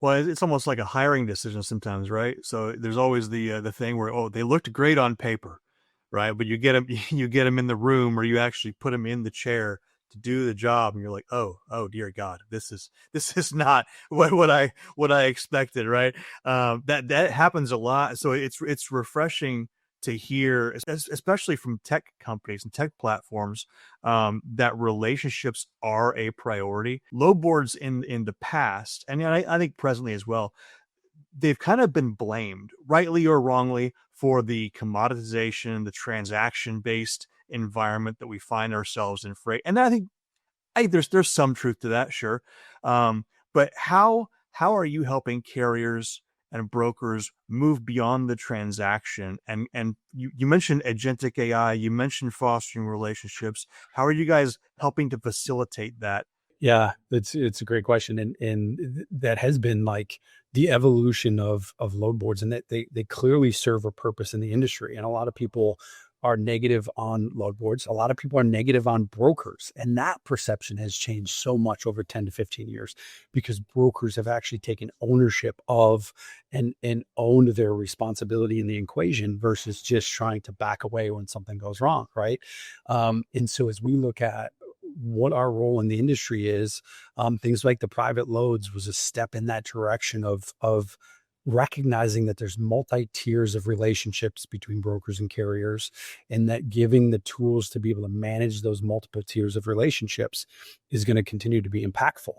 Well, it's almost like a hiring decision sometimes, right? So there's always the thing where, oh, they looked great on paper, right? But you get them you get them in the room, or you actually put them in the chair to do the job, and you're like, oh dear God, this is not what I expected, right? That happens a lot. So it's refreshing to hear, especially from tech companies and tech platforms, that relationships are a priority. Load boards in the past, and I think presently as well, they've kind of been blamed, rightly or wrongly, for the commoditization, the transaction based environment that we find ourselves in freight. And I think there's some truth to that, sure. But how are you helping carriers and brokers move beyond the transaction? And you mentioned agentic AI, you mentioned fostering relationships. How are you guys helping to facilitate that? Yeah, it's a great question, and that has been like the evolution of load boards, and that they clearly serve a purpose in the industry. And a lot of people are negative on load boards. A lot of people are negative on brokers, and that perception has changed so much over 10 to 15 years because brokers have actually taken ownership of and owned their responsibility in the equation versus just trying to back away when something goes wrong, right? And so as we look at what our role in the industry is, things like the private loads was a step in that direction of recognizing that there's multi tiers of relationships between brokers and carriers, and that giving the tools to be able to manage those multiple tiers of relationships is going to continue to be impactful.